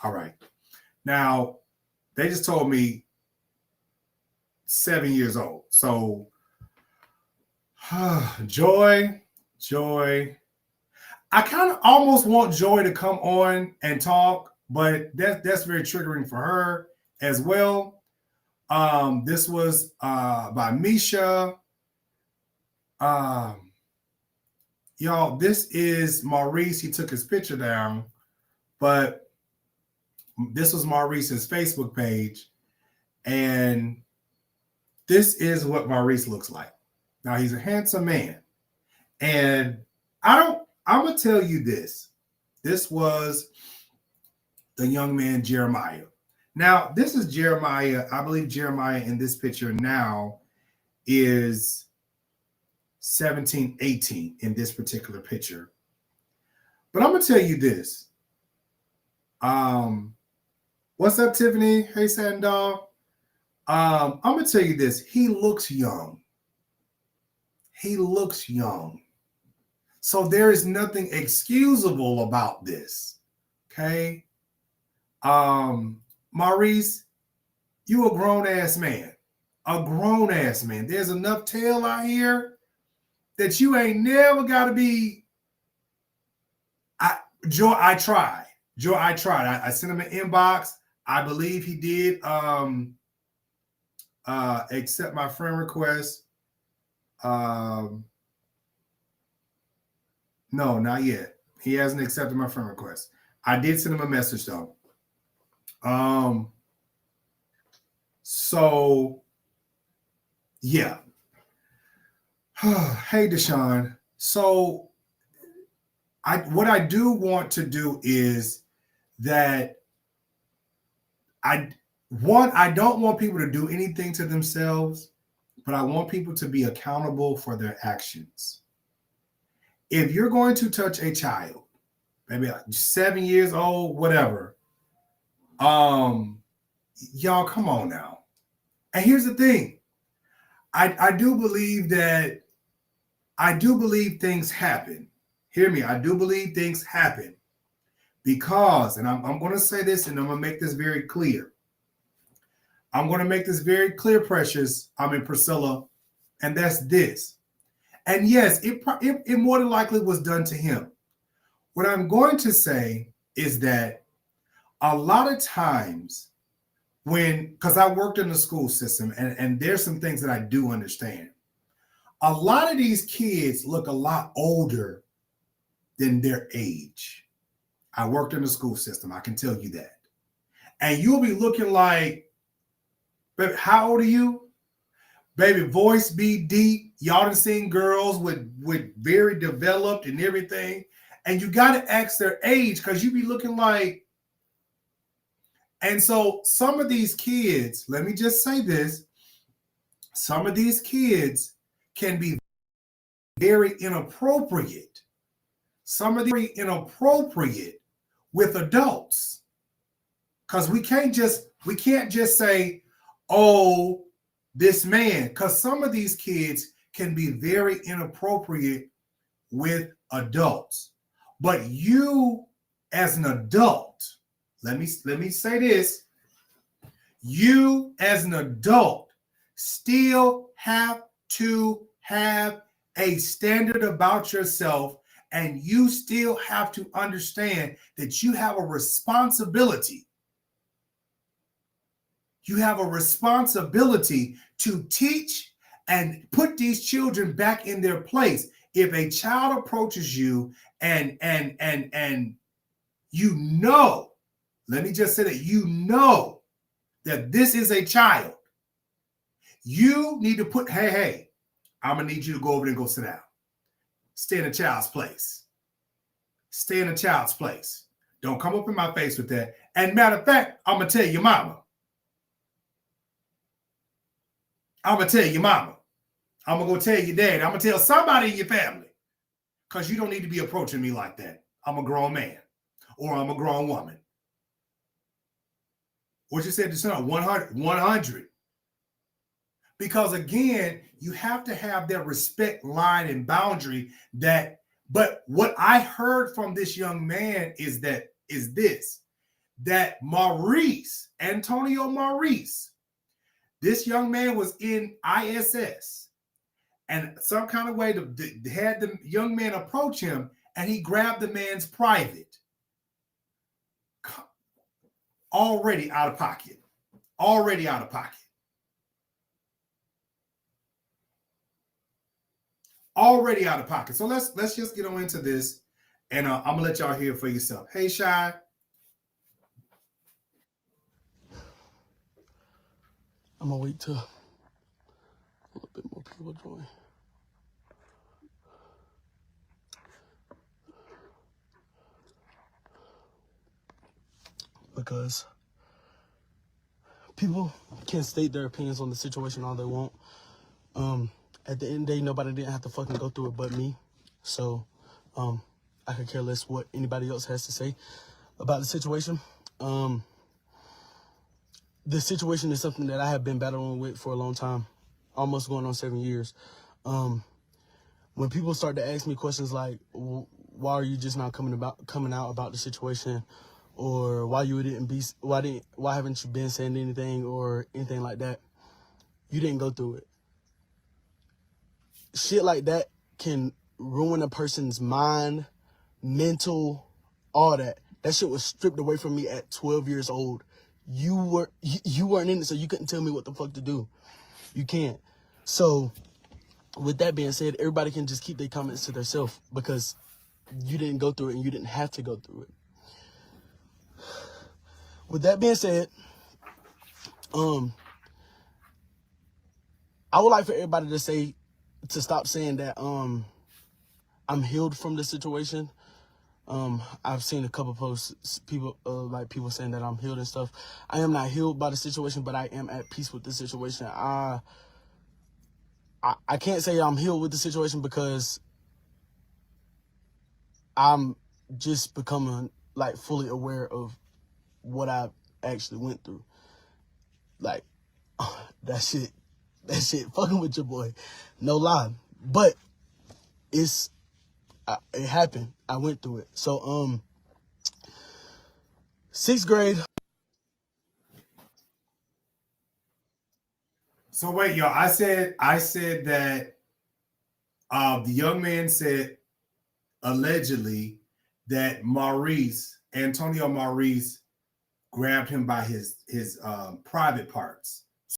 All right. Now, they just told me 7 years old. So, Joy, Joy. I kind of almost want Joy to come on and talk, but that's very triggering for her as well. This was by Misha. Um, y'all, this is Maurice. He took his picture down, but this was Maurice's Facebook page, and this is what Maurice looks like. Now he's a handsome man, and I'm gonna tell you this. This was the young man Jeremiah. Now this is Jeremiah. I believe Jeremiah in this picture now is 17, 18 in this particular picture. But I'm gonna tell you this. What's up, Tiffany? Hey, Sandal. I'm gonna tell you this. He looks young. He looks young. So there is nothing excusable about this. Okay. Maurice, you a grown-ass man. A grown-ass man. There's enough tail out here that you ain't never gotta be. Joy, I tried. Joy, I tried. I sent him an inbox. I believe he did accept my friend request. No, not yet. He hasn't accepted my friend request. I did send him a message though. So yeah. Hey, Deshaun. So what I do want to do is that I don't want people to do anything to themselves, but I want people to be accountable for their actions. If you're going to touch a child, maybe like 7 years old, whatever, y'all come on now. And here's the thing. I do believe things happen. Hear me. I do believe things happen because, and I'm going to say this and I'm going to make this very clear. I'm going to make this very clear, Precious. I'm in Priscilla. And that's this. And yes, it more than likely was done to him. What I'm going to say is that a lot of times because I worked in the school system and there's some things that I do understand. A lot of these kids look a lot older than their age. I worked in the school system. I can tell you that. And you'll be looking like, baby, how old are you? Baby, voice be deep. Y'all done seen girls with very developed and everything. And you got to ask their age because you be looking like. And so some of these kids, let me just say this. Some of these kids can be very inappropriate. Some of them are inappropriate with adults. Because we can't just say, oh, this man, because some of these kids can be very inappropriate with adults. But you as an adult, let me say this, you as an adult still have to have a standard about yourself, and you still have to understand that you have a responsibility. You have a responsibility to teach and put these children back in their place. If a child approaches you and you know, let me just say that you know that this is a child, you need to put, hey, I'm going to need you to go over there and go sit down. Stay in a child's place. Stay in a child's place. Don't come up in my face with that. And matter of fact, I'm going to tell your mama. I'm going to tell your mama. I'm going to go tell your dad. I'm going to tell somebody in your family. Because you don't need to be approaching me like that. I'm a grown man. Or I'm a grown woman. What you said to son? 100. Because again, you have to have that respect line and boundary that, but what I heard from this young man is this, that Antonio Maurice, this young man was in ISS, and some kind of way had the young man approach him, and he grabbed the man's private. Already out of pocket. Already out of pocket. Already out of pocket. So let's just get on into this, and I'm gonna let y'all hear it for yourself. Hey, Shy. I'm gonna wait till a little bit more people join. Because people can state their opinions on the situation all they want. At the end of the day, nobody didn't have to fucking go through it but me. So I could care less what anybody else has to say about the situation. The situation is something that I have been battling with for a long time, almost going on 7 years. When people start to ask me questions like, why are you just not coming out about the situation, or why haven't you been saying anything or anything like that, you didn't go through it. Shit like that can ruin a person's mind, mental, all that. That shit was stripped away from me at 12 years old. You weren't in it, so you couldn't tell me what the fuck to do. You can't. So with that being said, everybody can just keep their comments to themselves, because you didn't go through it and you didn't have to go through it. With that being said, I would like for everybody to stop saying that I'm healed from the situation. I've seen a couple posts, people saying that I'm healed and stuff. I am not healed by the situation, but I am at peace with the situation. I can't say I'm healed with the situation, because I'm just becoming like fully aware of what I actually went through. Like that shit fucking with your boy, no lie. But it happened. I went through it. So 6th grade. So wait, y'all. I said that the young man said allegedly that Antonio Maurice, grabbed him by his private parts.